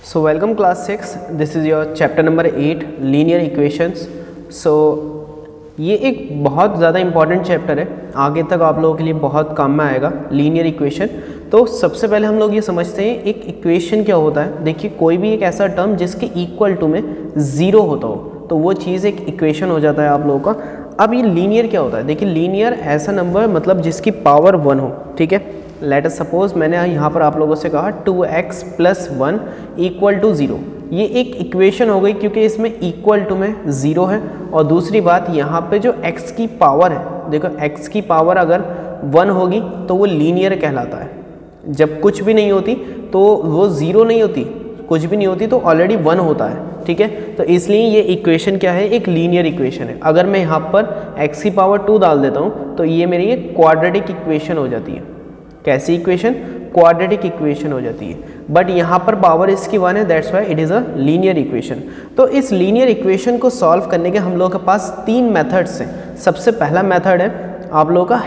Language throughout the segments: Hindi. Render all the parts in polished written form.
So welcome class 6. This is your chapter number 8 linear equations. So ये एक बहुत ज़्यादा इम्पॉर्टेंट चैप्टर है, आगे तक आप लोगों के लिए बहुत काम में आएगा लीनियर इक्वेशन। तो सबसे पहले हम लोग ये समझते हैं एक इक्वेशन क्या होता है। देखिए कोई भी एक ऐसा टर्म जिसके इक्वल टू में ज़ीरो होता हो तो वो चीज़ एक इक्वेशन हो जाता है आप लोगों का। अब ये लीनियर क्या होता है, देखिए लीनियर ऐसा नंबर मतलब जिसकी पावर 1 हो, ठीक है। लेट अस सपोज मैंने यहाँ पर आप लोगों से कहा 2x + 1 = 0। ये एक इक्वेशन हो गई क्योंकि इसमें इक्वल टू में 0 है। और दूसरी बात यहाँ पे जो x की पावर है, देखो x की पावर अगर 1 होगी तो वो लीनियर कहलाता है। जब कुछ भी नहीं होती तो वो 0 नहीं होती, कुछ भी नहीं होती तो ऑलरेडी 1 होता है, ठीक है। तो इसलिए ये इक्वेशन क्या है, एक लीनियर इक्वेशन है। अगर मैं यहाँ पर x की पावर 2 डाल देता हूँ तो ये मेरी एक क्वाड्रेटिक इक्वेशन हो जाती है। कैसी इक्वेशन? क्वाड्रेटिक इक्वेशन हो जाती है। बट यहाँ पर पावर इसकी 1 है, that's why it is a linear equation. तो इस लीनियर इक्वेशन को सॉल्व करने के हम लोगों के पास 3 मेथड्स हैं। सबसे पहला मेथड है आप लोगों का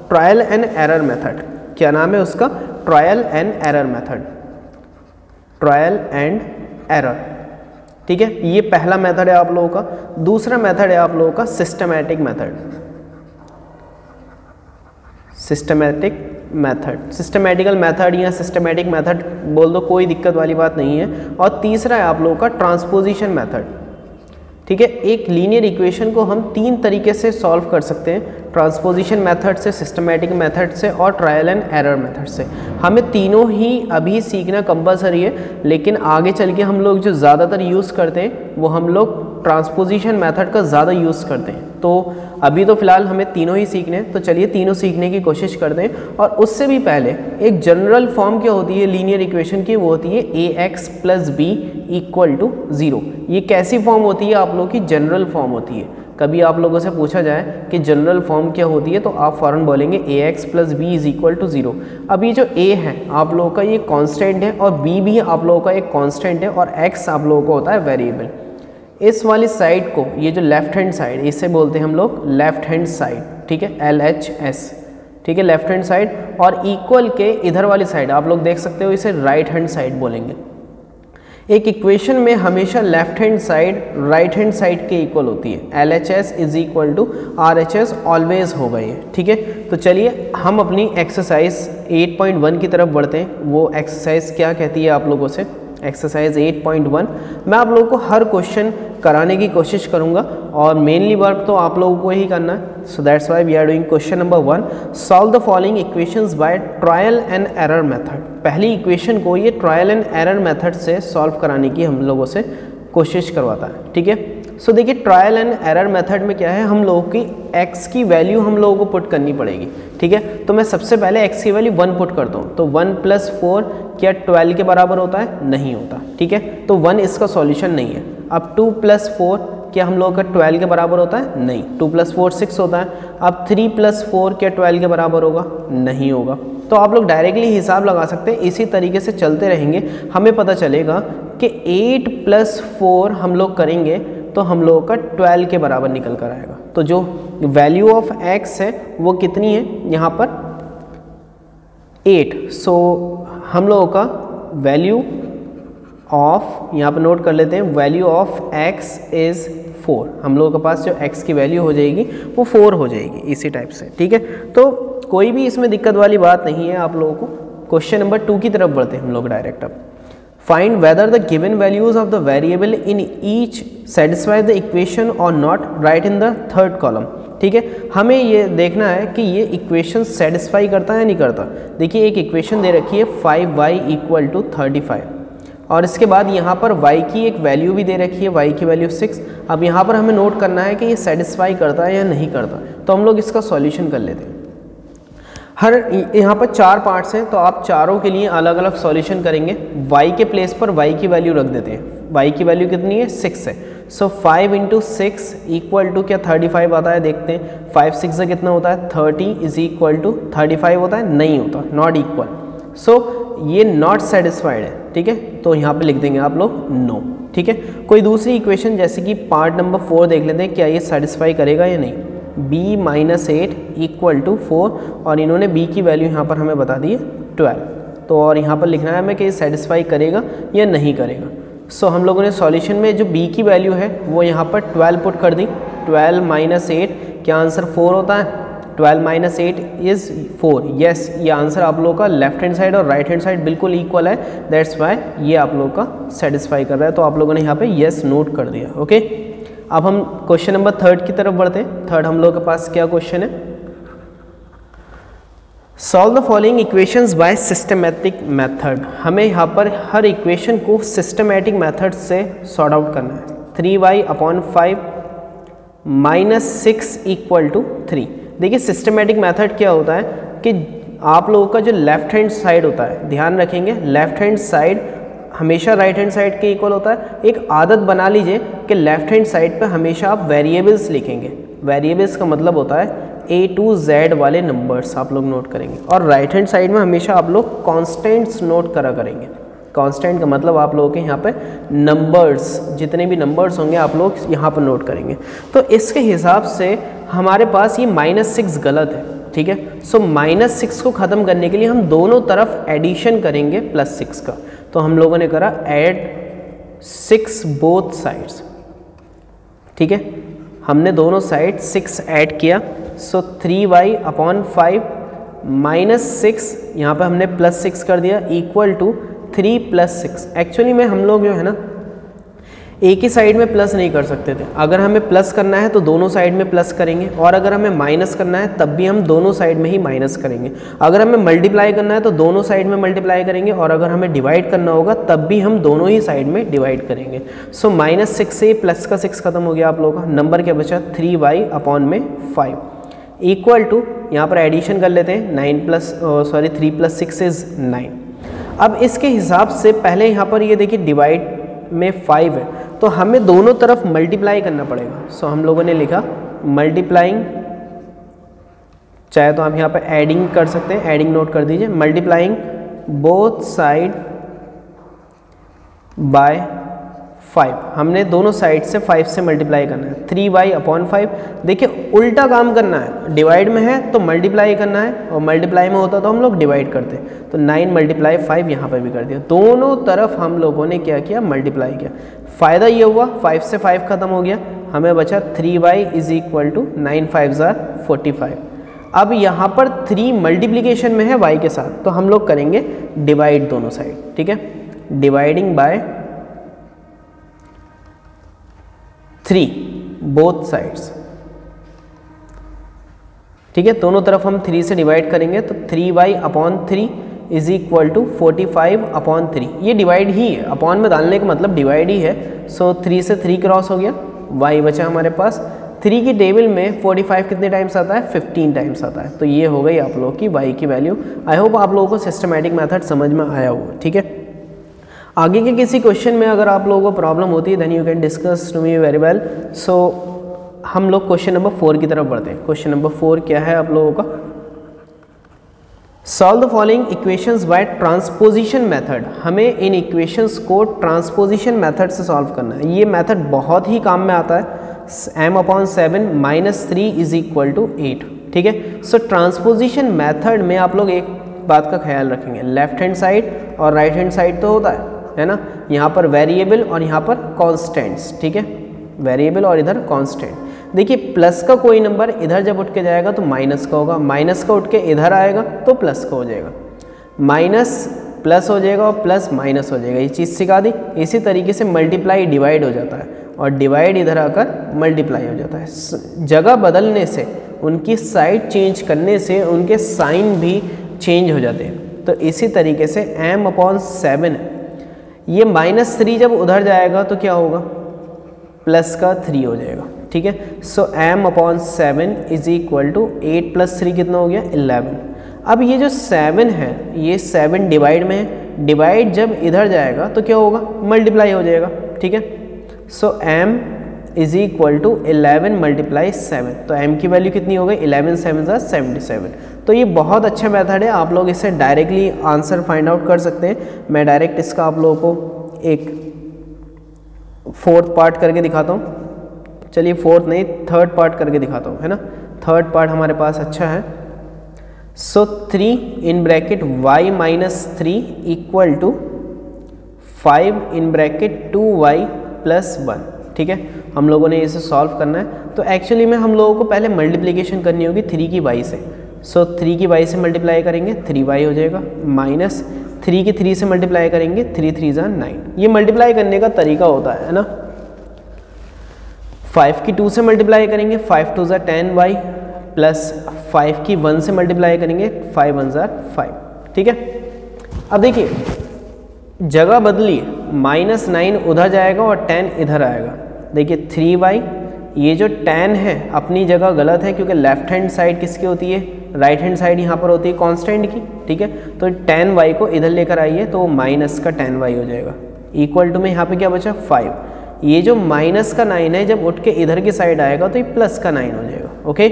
ट्रायल एंड एरर मेथड। क्या नाम है उसका? Trial and error method. Trial and error, ठीक है। ये पहला मेथड है आप लोगों का। दूसरा मेथड है आप लोगों का systematic method. Systematic method, systematical method या सिस्टमैटिक मेथड बोल दो, कोई दिक्कत वाली बात नहीं है। और तीसरा है आप लोगों का ट्रांसपोजिशन मेथड, ठीक है। एक लीनियर इक्वेशन को हम 3 तरीके से सॉल्व कर सकते हैं, ट्रांसपोजिशन मेथड से, सिस्टमैटिक मेथड से और ट्रायल एंड एरर मेथड से। हमें तीनों ही अभी सीखना कंपलसरी है, लेकिन आगे चल के हम लोग जो ज़्यादातर यूज़ करते हैं वो हम लोग ट्रांसपोजिशन मेथड का ज़्यादा यूज़ करते हैं। तो अभी तो फ़िलहाल हमें तीनों ही सीखने हैं, तो चलिए तीनों सीखने की कोशिश करते हैं। और उससे भी पहले एक जनरल फॉर्म क्या होती है लीनियर इक्वेशन की, वो होती है ax + b = 0। ये कैसी फॉर्म होती है? आप लोगों की जनरल फॉर्म होती है। कभी आप लोगों से पूछा जाए कि जनरल फॉर्म क्या होती है तो आप फ़ौरन बोलेंगे ax + b = 0। अब ये जो a है आप लोगों का ये कांस्टेंट है और b भी आप लोगों का एक कांस्टेंट है और x आप लोगों का होता है वेरिएबल। इस वाली साइड को, ये जो लेफ्ट हैंड साइड, इसे बोलते हैं हम लोग लेफ्ट हैंड साइड, ठीक है, LHS, ठीक है, लेफ्ट हैंड साइड। और इक्वल के इधर वाली साइड आप लोग देख सकते हो, इसे राइट हैंड साइड बोलेंगे। एक इक्वेशन में हमेशा left hand side right hand side के इक्वल होती है। LHS = RHS ऑलवेज होगा ये, ठीक है। तो चलिए हम अपनी एक्सरसाइज 8.1 की तरफ बढ़ते हैं। वो एक्सरसाइज क्या कहती है आप लोगों से? एक्सरसाइज 8.1 मैं आप लोगों को हर क्वेश्चन कराने की कोशिश करूंगा और मेनली वर्क तो आप लोगों को ही करना है। So that's why we are doing question number 1, solve the following equations by trial and error method. पहली इक्वेशन को ये ट्रायल एंड एरर मेथड से सॉल्व कराने की हम लोगों से कोशिश करवाता है, ठीक है। सो देखिए ट्रायल एंड एरर मेथड में क्या है, हम लोगों की x की वैल्यू हम लोगों को पुट करनी पड़ेगी, ठीक है। तो मैं सबसे पहले x की वैल्यू 1 पुट करता हूँ। तो 1 + 4 क्या 12 के बराबर होता है? नहीं होता, ठीक है। तो 1 इसका सॉल्यूशन नहीं है। अब 2 + 4 क्या हम लोगों का 12 के बराबर होता है? नहीं। 2 + 4 6 होता है। अब 3 + 4 क्या 12 के बराबर होगा? नहीं होगा। तो आप लोग डायरेक्टली हिसाब लगा सकते हैं। इसी तरीके से चलते रहेंगे, हमें पता चलेगा कि 8 + 4 हम लोग करेंगे तो हम लोगों का 12 के बराबर निकल कर आएगा। तो जो वैल्यू ऑफ x है वो कितनी है यहाँ पर? 8। सो हम लोगों का वैल्यू ऑफ, यहाँ पर नोट कर लेते हैं, वैल्यू ऑफ x इज़ 4। हम लोगों के पास जो x की वैल्यू हो जाएगी वो 4 हो जाएगी, इसी टाइप से, ठीक है। तो कोई भी इसमें दिक्कत वाली बात नहीं है आप लोगों को। क्वेश्चन नंबर 2 की तरफ बढ़ते हैं हम लोग डायरेक्ट। अब find whether the given values of the variable in each satisfy the equation और not, right in the third column, ठीक है। हमें ये देखना है कि ये इक्वेशन सेटिस्फाई करता है या नहीं करता। देखिए एक इक्वेशन दे रखी है 5y = 35 और इसके बाद यहाँ पर y की एक वैल्यू भी दे रखी है, y की वैल्यू 6। अब यहाँ पर हमें नोट करना है कि ये सेटिस्फाई करता है या नहीं करता। तो हम लोग इसका सॉल्यूशन कर लेते हैं। हर यहाँ पर 4 पार्ट्स हैं तो आप चारों के लिए अलग अलग सॉल्यूशन करेंगे। y के प्लेस पर y की वैल्यू रख देते हैं। y की वैल्यू कितनी है? 6 है। सो 5 × 6 = क्या 35 आता है? देखते हैं 5 6 से कितना होता है? 30 = 35 होता है? नहीं होता, नॉट इक्वल। सो ये नॉट सेटिस्फाइड है, ठीक है। तो यहाँ पे लिख देंगे आप लोग नो, ठीक है। कोई दूसरी इक्वेशन जैसे कि पार्ट नंबर 4 देख लेते हैं, क्या ये सेटिस्फाई करेगा या नहीं। b - 8 = 4 और इन्होंने b की वैल्यू यहाँ पर हमें बता दी है 12। तो और यहाँ पर लिखना है हमें कि सेटिस्फाई करेगा या नहीं करेगा। सो हम लोगों ने सॉल्यूशन में जो b की वैल्यू है वो यहाँ पर 12 पुट कर दी। 12 माइनस 8, क्या आंसर 4 होता है? 12 माइनस 8 इज़ 4। यस, ये आंसर आप लोगों का लेफ्ट हैंड साइड और राइट हैंड साइड बिल्कुल इक्वल है, दैट्स वाई ये आप लोगों का सेटिस्फाई कर रहा है। तो आप लोगों ने यहाँ पे यस नोट कर दिया। ओके, अब हम क्वेश्चन नंबर 3 की तरफ बढ़ते हैं। 3 हम लोगों के पास क्या क्वेश्चन है? Solve the following equations bye systematic method. हमें यहाँ पर हर इक्वेशन को सिस्टमेटिक मेथड से सॉर्ट आउट करना है। 3y/5 minus 6 equal to 3। देखिए सिस्टमेटिक मेथड क्या होता है कि आप लोगों का जो लेफ्ट हैंड साइड होता है, ध्यान रखेंगे लेफ्ट हैंड साइड हमेशा राइट हैंड साइड के इक्वल होता है। एक आदत बना लीजिए कि लेफ्ट हैंड साइड पे हमेशा आप वेरिएबल्स लिखेंगे। वेरिएबल्स का मतलब होता है A to Z वाले नंबर्स आप लोग नोट करेंगे, और राइट हैंड साइड में हमेशा आप लोग कॉन्स्टेंट्स नोट करा करेंगे। कांस्टेंट का मतलब आप लोगों के यहाँ पे नंबर्स, जितने भी नंबर्स होंगे आप लोग यहाँ पर नोट करेंगे। तो इसके हिसाब से हमारे पास ये -6 गलत है, ठीक है। सो -6 को ख़त्म करने के लिए हम दोनों तरफ एडिशन करेंगे +6 का। तो हम लोगों ने करा ऐड 6 बोथ साइड्स, ठीक है। हमने दोनों साइड 6 ऐड किया। सो 3y/5 -6, यहाँ पे हमने +6 कर दिया, इक्वल टू 3 + 6। एक्चुअली में हम लोग जो है ना एक ही साइड में प्लस नहीं कर सकते थे। अगर हमें प्लस करना है तो दोनों साइड में प्लस करेंगे, और अगर हमें माइनस करना है तब भी हम दोनों साइड में ही माइनस करेंगे। अगर हमें मल्टीप्लाई करना है तो दोनों साइड में मल्टीप्लाई करेंगे, और अगर हमें डिवाइड करना होगा तब भी हम दोनों ही साइड में डिवाइड करेंगे। सो -6 से प्लस का 6 खत्म हो गया आप लोगों का। नंबर क्या बचा? 3y/5 इक्वल टू, यहाँ पर एडिशन कर लेते हैं, 3 + 6 इज़ 9। अब इसके हिसाब से पहले यहाँ पर ये देखिए डिवाइड में 5 है, तो हमें दोनों तरफ मल्टीप्लाई करना पड़ेगा। सो हम लोगों ने लिखा मल्टीप्लाइंग, चाहे तो आप यहाँ पर एडिंग कर सकते हैं, एडिंग नोट कर दीजिए। मल्टीप्लाइंग बोथ साइड बाय 5, हमने दोनों साइड से 5 से मल्टीप्लाई करना है। 3y/5, देखिए उल्टा काम करना है, डिवाइड में है तो मल्टीप्लाई करना है, और मल्टीप्लाई में होता तो हम लोग डिवाइड करते। तो 9 × 5 यहाँ पर भी कर दिया। दोनों तरफ हम लोगों ने क्या किया? मल्टीप्लाई किया। फ़ायदा ये हुआ 5 से 5 खत्म हो गया, हमें बचा 3y = 9 × 5 = 45। अब यहाँ पर 3 मल्टीप्लीकेशन में है y के साथ, तो हम लोग करेंगे डिवाइड दोनों साइड, ठीक है। डिवाइडिंग बाय 3 बोथ साइड्स, ठीक है। दोनों तरफ हम 3 से डिवाइड करेंगे, तो 3y/3 = 45/3। ये डिवाइड ही है, अपॉन में डालने का मतलब डिवाइड ही है। सो 3 से 3 क्रॉस हो गया, y बचा हमारे पास। 3 की टेबल में 45 कितने टाइम्स आता है? 15 टाइम्स आता है। तो ये हो गई आप लोगों की y की वैल्यू। आई होप आप लोगों को सिस्टमैटिक मेथड समझ में आया होगा, ठीक है। आगे के किसी क्वेश्चन में अगर आप लोगों को प्रॉब्लम होती है, then you can discuss to me very well. So हम लोग क्वेश्चन नंबर 4 की तरफ बढ़ते हैं। क्वेश्चन नंबर 4 क्या है आप लोगों का? Solve the following equations bye transposition method. हमें इन इक्वेशंस को ट्रांसपोजिशन मेथड से सॉल्व करना है। ये मेथड बहुत ही काम में आता है। m/7 -3 = 8, ठीक है। सो ट्रांसपोजिशन मेथड में आप लोग एक बात का ख्याल रखेंगे, लेफ्ट हैंड साइड और राइट हैंड साइड तो होता है ना, यहाँ पर वेरिएबल और यहाँ पर कॉन्स्टेंट्स, ठीक है। वेरिएबल और इधर कांस्टेंट। देखिए प्लस का कोई नंबर इधर जब उठ के जाएगा तो माइनस का होगा, माइनस का उठ के इधर आएगा तो प्लस का हो जाएगा, माइनस प्लस हो जाएगा और प्लस माइनस हो जाएगा। ये चीज़ सिखा दी। इसी तरीके से मल्टीप्लाई डिवाइड हो जाता है, और डिवाइड इधर आकर मल्टीप्लाई हो जाता है। जगह बदलने से, उनकी साइड चेंज करने से उनके साइन भी चेंज हो जाते हैं। तो इसी तरीके से m/7, ये -3 जब उधर जाएगा तो क्या होगा? प्लस का 3 हो जाएगा, ठीक है। सो m/7 = 8 + 3 कितना हो गया? 11। अब ये जो 7 है, ये 7 डिवाइड में है, डिवाइड जब इधर जाएगा तो क्या होगा? मल्टीप्लाई हो जाएगा, ठीक है। सो m = 11 × 7, तो m की वैल्यू कितनी हो गई? 11 × 7 = 77। तो ये बहुत अच्छा मेथड है, आप लोग इससे डायरेक्टली आंसर फाइंड आउट कर सकते हैं। मैं डायरेक्ट इसका आप लोगों को एक 4th पार्ट करके दिखाता हूँ। चलिए 4th नहीं, 3rd पार्ट करके दिखाता हूँ, है ना। 3rd पार्ट हमारे पास अच्छा है। So 3 in bracket y minus 3 equal to 5 in bracket 2y plus 1। ठीक है, हम लोगों ने इसे सॉल्व करना है। तो एक्चुअली में हम लोगों को पहले मल्टीप्लिकेशन करनी होगी 3 की y से। सो 3 की y से मल्टीप्लाई करेंगे 3y हो जाएगा, माइनस 3 की 3 से मल्टीप्लाई करेंगे 3 3 जा 9। ये मल्टीप्लाई करने का तरीका होता है ना। 5 की 2 से मल्टीप्लाई करेंगे 5 2 जा 10y प्लस 5 की 1 से मल्टीप्लाई करेंगे 5 1 जा 5। ठीक है, अब देखिए जगह बदली, -9 उधर जाएगा और 10 इधर आएगा। देखिए 3y, ये जो 10 है अपनी जगह गलत है क्योंकि लेफ्ट हैंड साइड किसकी होती है, राइट हैंड साइड यहाँ पर होती है कांस्टेंट की। ठीक है, तो 10y को इधर लेकर आइए तो माइनस का 10y हो जाएगा, इक्वल टू में यहाँ पे क्या बचा 5। ये जो माइनस का 9 है जब उठ के इधर की साइड आएगा तो ये प्लस का 9 हो जाएगा। ओके,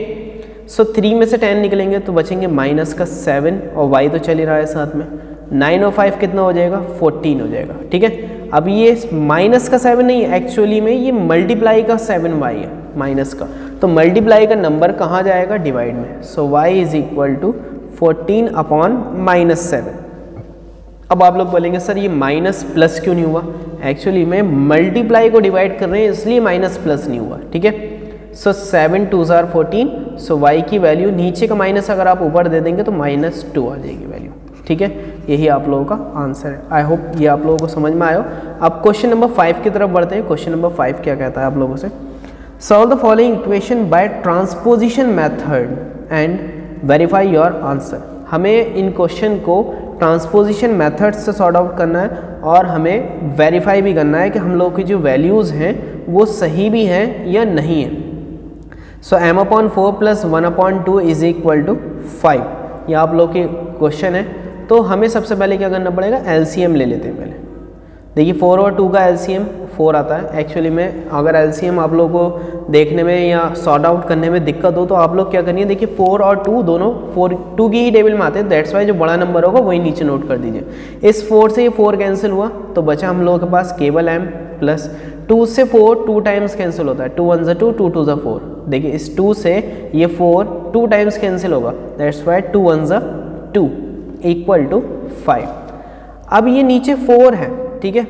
सो 3 में से 10 निकलेंगे तो बचेंगे माइनस का 7 और y तो चल ही रहा है साथ में। 9 और 5 कितना हो जाएगा, 14 हो जाएगा। ठीक है, अब ये माइनस का 7 नहीं है, एक्चुअली में ये मल्टीप्लाई का 7y है माइनस का, तो मल्टीप्लाई का नंबर कहाँ जाएगा, डिवाइड में। So y is equal to 14 upon -7। अब आप लोग बोलेंगे सर ये माइनस प्लस क्यों नहीं हुआ, एक्चुअली में मल्टीप्लाई को डिवाइड कर रहे हैं इसलिए माइनस प्लस नहीं हुआ। ठीक है, सो 7 2 जार 14। सो y की वैल्यू नीचे का माइनस अगर आप ऊपर दे देंगे तो -2 आ जाएगी वैल्यू। ठीक है, यही आप लोगों का आंसर है। आई होप ये आप लोगों को समझ में आया हो। अब क्वेश्चन नंबर 5 की तरफ बढ़ते हैं। क्वेश्चन नंबर 5 क्या कहता है आप लोगों से, solve the following equation by transposition method and verify your answer. हमें इन क्वेश्चन को ट्रांसपोजिशन मेथड से सॉर्ट आउट करना है और हमें वेरीफाई भी करना है कि हम लोग की जो वैल्यूज़ हैं वो सही भी हैं या नहीं है। So m/4 plus 1/2 is equal to 5, ये आप लोग के क्वेश्चन है। तो हमें सबसे पहले क्या करना पड़ेगा, एलसीएम ले लेते हैं पहले। देखिए 4 और 2 का एलसीएम 4 आता है। एक्चुअली में अगर एलसीएम आप लोगों को देखने में या सॉर्ट आउट करने में दिक्कत हो तो आप लोग क्या करिए, देखिए 4 और 2 दोनों 2 की ही टेबल में आते हैं, दैट्स वाई जो बड़ा नंबर होगा वही नीचे नोट कर दीजिए। इस 4 से ये 4 कैंसिल हुआ तो बचा हम लोगों के पास केवल m प्लस 2 से 4 2 टाइम्स कैंसिल होता है, 2 1 2 2 2 4। देखिए इस 2 से ये 4 2 टाइम्स कैंसिल होगा, दैट्स वाई 2 1 2 इक्वल टू 5। अब ये नीचे 4 है, ठीक है,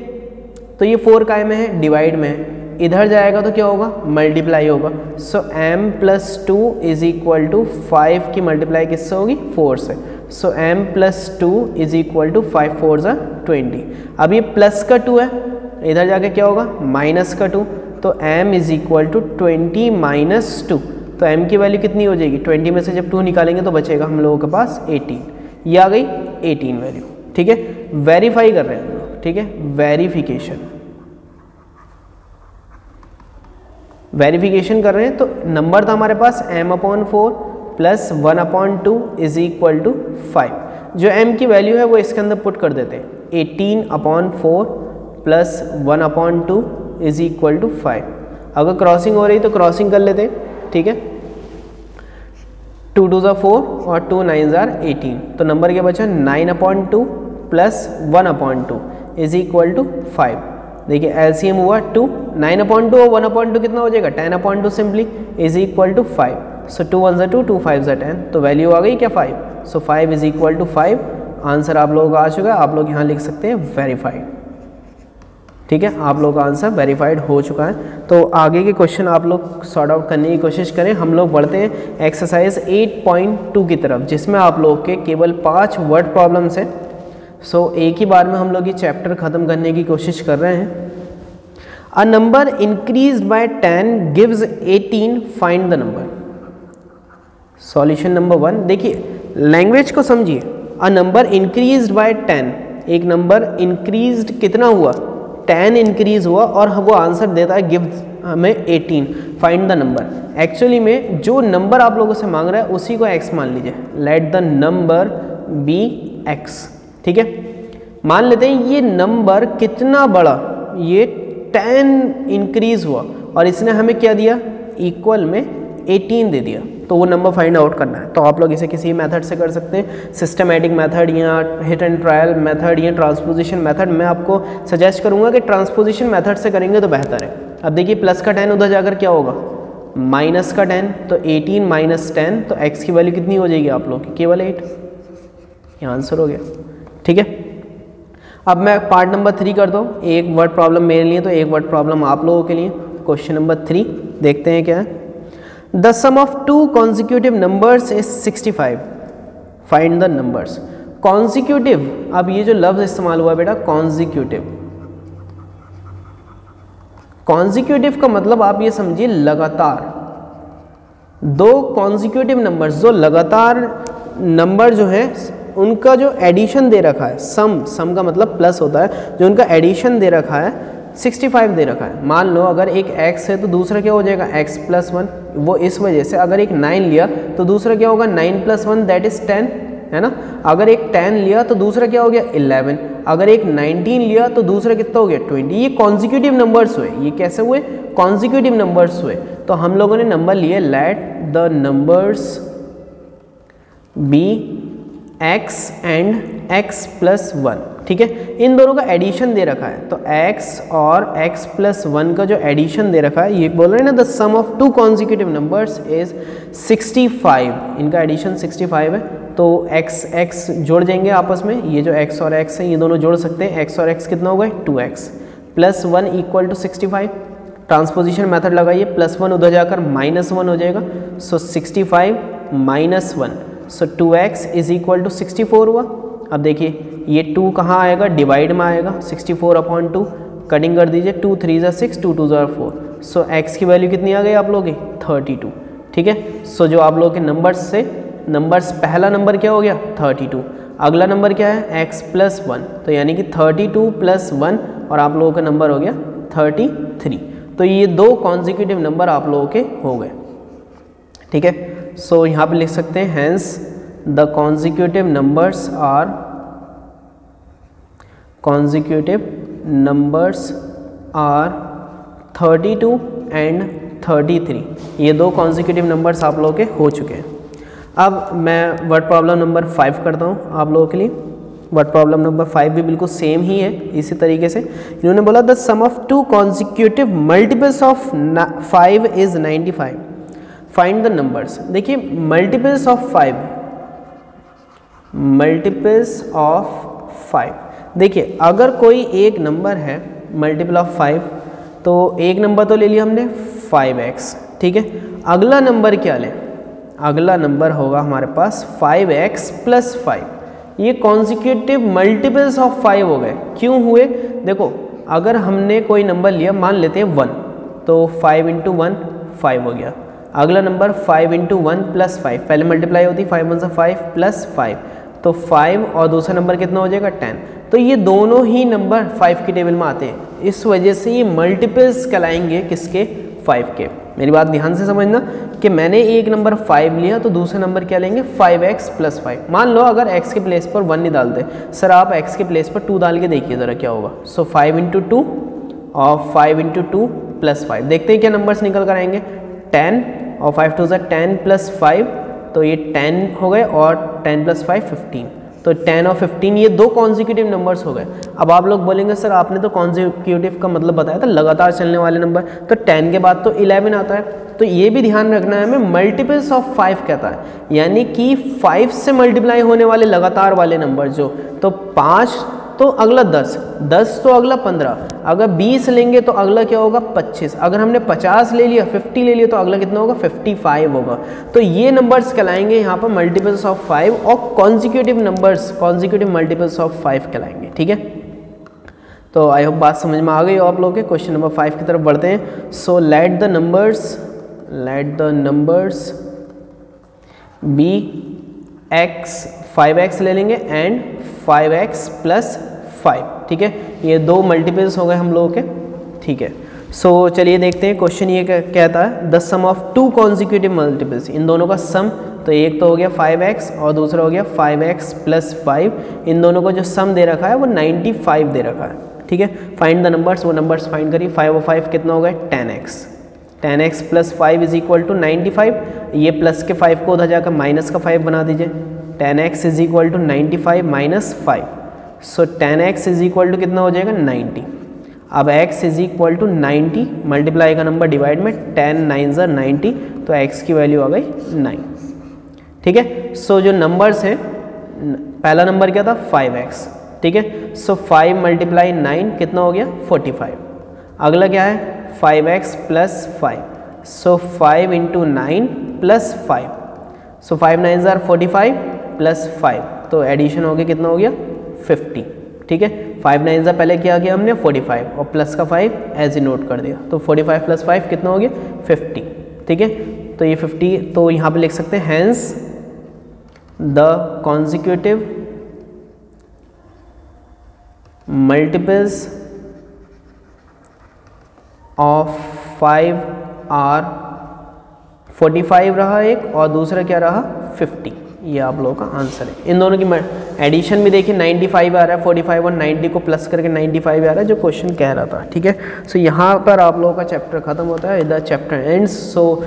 तो ये 4 काय में है, डिवाइड में है, इधर जाएगा तो क्या होगा, मल्टीप्लाई होगा। So m plus 2 is equal to 5 की मल्टीप्लाई किससे होगी, 4 से। So m plus 2 is equal to 5 4 ज़ा 20। अब ये प्लस का 2 है, इधर जाके क्या होगा, माइनस का 2, तो m is equal to 20 minus 2। तो m की वैल्यू कितनी हो जाएगी, 20 में से जब 2 निकालेंगे तो बचेगा हम लोगों के पास 18। ये आ गई 18 वैल्यू। ठीक है, वेरीफाई कर रहे हैं हम लोग। ठीक है, वेरिफिकेशन कर रहे हैं। तो नंबर था हमारे पास m/4 plus 1/2 is equal to 5। जो m की वैल्यू है वो इसके अंदर पुट कर देते हैं, 18/4 प्लस 1/2 इज इक्वल टू 5। अगर क्रॉसिंग हो रही तो क्रॉसिंग कर लेते हैं। ठीक है, 2 2 4 और 2 9 18, तो नंबर क्या बचा, 9/2 प्लस 1/2 इज इक्वल टू 5। देखिए एलसीएम हुआ 2, 9/2 और 1/2 कितना हो जाएगा, 10/2 simply is equal to 5। So 2 1 2 2 5 10, तो वैल्यू आ गई क्या, 5। सो 5 इज इक्वल टू 5। आंसर आप लोगों का आ चुका है। आप लोग यहाँ लिख सकते हैं वेरीफाइड। ठीक है, आप लोग का आंसर वेरीफाइड हो चुका है। तो आगे के क्वेश्चन आप लोग सॉर्ट आउट करने की कोशिश करें। हम लोग बढ़ते हैं एक्सरसाइज 8.2 की तरफ, जिसमें आप लोग के केवल 5 वर्ड प्रॉब्लम्स हैं। सो एक ही बार में हम लोग ये चैप्टर ख़त्म करने की कोशिश कर रहे हैं। A number increase by 10 gives 18, find the number. Solution number 1, देखिए लैंग्वेज को समझिए। अ नंबर इंक्रीज बाय 10, एक नंबर इंक्रीज कितना हुआ, 10 इंक्रीज हुआ और वो आंसर देता है गिव हमें 18, फाइंड द नंबर। एक्चुअली में जो नंबर आप लोगों से मांग रहा है उसी को x मान लीजिए, let the number be x। ठीक है, मान लेते हैं ये नंबर कितना बड़ा, ये 10 इंक्रीज हुआ और इसने हमें क्या दिया, इक्वल में 18 दे दिया, तो वो नंबर फाइंड आउट करना है। तो आप लोग इसे किसी मेथड से कर सकते हैं, सिस्टमैटिक मेथड या हिट एंड ट्रायल मेथड या ट्रांसपोजिशन मेथड। मैं आपको सजेस्ट करूंगा कि ट्रांसपोजिशन मेथड से करेंगे तो बेहतर है। अब देखिए प्लस का 10 उधर जाकर क्या होगा, माइनस का 10, तो 18 माइनस 10, तो x की वैल्यू कितनी हो जाएगी आप लोग की? केवल 8। ये आंसर हो गया। ठीक है, अब मैं पार्ट नंबर 3 कर दो। एक वर्ड प्रॉब्लम मेरे लिए तो एक वर्ड प्रॉब्लम आप लोगों के लिए। क्वेश्चन नंबर 3 देखते हैं क्या है। The sum of two consecutive numbers is 65, find the numbers. Consecutive, अब ये जो लफ्ज इस्तेमाल हुआ बेटा कॉन्जिक्यूटिव, कॉन्जिक्यूटिव का मतलब आप ये समझिए लगातार। दो कॉन्जिक्यूटिव नंबर्स, जो लगातार नंबर जो है उनका जो एडिशन दे रखा है, सम का मतलब प्लस होता है, जो उनका एडिशन दे रखा है 65 दे रखा है। मान लो अगर एक x है तो दूसरा क्या हो जाएगा x + 1, वो इस वजह से अगर एक 9 लिया तो दूसरा क्या होगा 9 + 1 दैट इज 10, है ना। अगर एक 10 लिया तो दूसरा क्या हो गया 11, अगर एक 19 लिया तो दूसरा कितना हो गया 20। ये कॉन्जिक्यूटिव नंबर्स हुए। ये कैसे हुए? कॉन्जिक्यूटिव नंबर्स हुए। तो हम लोगों ने नंबर लिए, let the numbers be x and x + 1। ठीक है, इन दोनों का एडिशन दे रखा है, तो x और x + 1 का जो एडिशन दे रखा है, ये बोल रहे हैं ना the sum of two consecutive numbers is 65, इनका एडिशन 65 है। तो x जोड़ देंगे आपस में, ये जो x और x है ये दोनों जोड़ सकते हैं। x और x कितना होगा 2x + 1 = 65। ट्रांसपोजिशन मेथड लगाइए, +1 उधर जाकर -1 हो जाएगा। सो 65 - 1, सो 2x = 64 हुआ। अब देखिए ये 2 कहाँ आएगा? डिवाइड में आएगा। 64/2 कटिंग कर दीजिए, 2 3 = 6, 2 2 = 4। सो x की वैल्यू कितनी आ गई आप लोगों की? 32। ठीक है, सो जो आप लोगों के नंबर्स पहला नंबर क्या हो गया 32, अगला नंबर क्या है x + 1, तो यानी कि 32 + 1 और आप लोगों का नंबर हो गया 33। तो ये दो कॉन्जिक्यूटिव नंबर आप लोगों के हो गए। ठीक है, सो यहाँ पे लिख सकते हैं hence the consecutive numbers are 32 and 33। ये दो कॉन्जिक्यूटिव नंबर्स आप लोगों के हो चुके हैं। अब मैं वर्ड प्रॉब्लम नंबर 5 करता हूँ आप लोगों के लिए। वर्ड प्रॉब्लम नंबर 5 भी बिल्कुल सेम ही है। इसी तरीके से इन्होंने बोला the sum of two consecutive multiples of 5 is 95, find the numbers. देखिए मल्टीपल्स ऑफ 5, देखिए अगर कोई एक नंबर है मल्टीपल ऑफ 5, तो एक नंबर तो ले लिया हमने 5x। ठीक है, अगला नंबर क्या लें? अगला नंबर होगा हमारे पास 5x + 5। ये कॉन्जिक्यूटिव मल्टीपल्स ऑफ 5 हो गए। क्यों हुए? देखो अगर हमने कोई नंबर लिया, मान लेते हैं 1, तो 5 × 1 5 हो गया। अगला नंबर 5 × 1 + 5, पहले मल्टीप्लाई होती 5 × 1 = 5 + 5, तो 5 और दूसरा नंबर कितना हो जाएगा 10। तो ये दोनों ही नंबर 5 की टेबल में आते हैं, इस वजह से ये मल्टीपल्स कहलाएंगे किसके? 5 के। मेरी बात ध्यान से समझना कि मैंने एक नंबर 5 लिया तो दूसरा नंबर क्या लेंगे 5x + 5। मान लो अगर x के प्लेस पर 1 नहीं डालते, सर आप x के प्लेस पर 2 डाल के देखिए ज़रा क्या होगा। सो 5 × 2 और 5 × 2 + 5, देखते हैं क्या नंबर्स निकल कर आएंगे। 10 और 5 2 = 10 + 5, तो ये 10 हो गए, और 10 + 5 15, तो 10 और 15 ये दो कॉन्जिक्यूटिव नंबर्स हो गए। अब आप लोग बोलेंगे सर आपने तो कॉन्जिक्यूटिव का मतलब बताया था लगातार चलने वाले नंबर, तो 10 के बाद तो 11 आता है। तो ये भी ध्यान रखना है हमें, मल्टीपल्स ऑफ 5 कहता है, यानी कि 5 से मल्टीप्लाई होने वाले लगातार वाले नंबर जो, तो 5 तो अगला 10 तो अगला 15, अगर 20 लेंगे तो अगला क्या होगा 25, अगर हमने 50 ले लिया 50 ले लिया तो अगला कितना होगा 55 होगा। तो ये नंबर्स कहलाएंगे यहाँ पर मल्टीपल्स ऑफ 5, और consecutive numbers consecutive multiples of 5 कहलाएंगे। ठीक है, तो आई होप बात समझ में आ गई हो आप लोगों के। क्वेश्चन नंबर 5 की तरफ बढ़ते हैं। So let the numbers be x 5x ले लेंगे एंड 5x + 5। ठीक है, ये दो मल्टीपल्स हो गए हम लोगों के। ठीक है, सो चलिए देखते हैं क्वेश्चन ये कहता है the sum of two consecutive multiples, इन दोनों का सम, तो एक तो हो गया 5x और दूसरा हो गया 5x + 5, इन दोनों को जो सम दे रखा है वो 95 दे रखा है। ठीक है, फाइंड द नंबर्स, वो नंबर्स फाइंड करिए। 5 और 5 कितना हो गया 10x + 5 = 95। ये प्लस के 5 को उधर जाकर माइनस का 5 बना दीजिए। 10x = 95 - 5, सो 10x = कितना हो जाएगा 90। अब x is equal to 90, multiply का नंबर डिवाइड में 10 9 90, तो x की वैल्यू आ गई 9। ठीक है, सो जो नंबर्स हैं, पहला नंबर क्या था 5x, ठीक है, सो 5 मल्टीप्लाई 9 कितना हो गया 45। अगला क्या है 5x प्लस 5, सो 5 इंटू 9 प्लस 5, सो 5 9 45 प्लस 5, तो एडिशन हो गया कितना हो गया 50। ठीक है, 5 9 पहले क्या किया हमने 45 और प्लस का 5 एज ए नोट कर दिया, तो 45 प्लस 5 कितना हो गया 50। ठीक है, तो ये 50, तो यहाँ पे लिख सकते हैं hence the consecutive multiples of 5 are 45 रहा एक और दूसरा क्या रहा 50। ये आप लोगों का आंसर है। इन दोनों की एडिशन भी देखिए 95 आ रहा है, 45 और 90 को प्लस करके 95 आ रहा है जो क्वेश्चन कह रहा था। ठीक है, सो यहाँ पर आप लोगों का चैप्टर खत्म होता है, द चैप्टर एंड्स। सो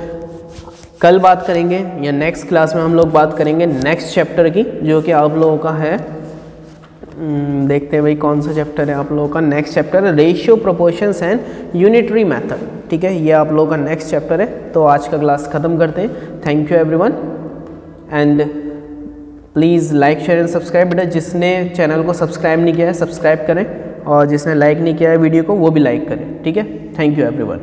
कल बात करेंगे या नेक्स्ट क्लास में हम लोग बात करेंगे नेक्स्ट चैप्टर की, जो कि आप लोगों का है, देखते हैं भाई कौन सा चैप्टर है आप लोगों का। नेक्स्ट चैप्टर है ratio proportions and unitary method. ठीक है, ये आप लोगों का नेक्स्ट चैप्टर है। तो आज का क्लास ख़त्म करते हैं। Thank you everyone and please like share and subscribe. बेटा जिसने चैनल को सब्सक्राइब नहीं किया है सब्सक्राइब करें, और जिसने लाइक नहीं किया है वीडियो को वो भी लाइक करें। ठीक है, थैंक यू एवरीवन।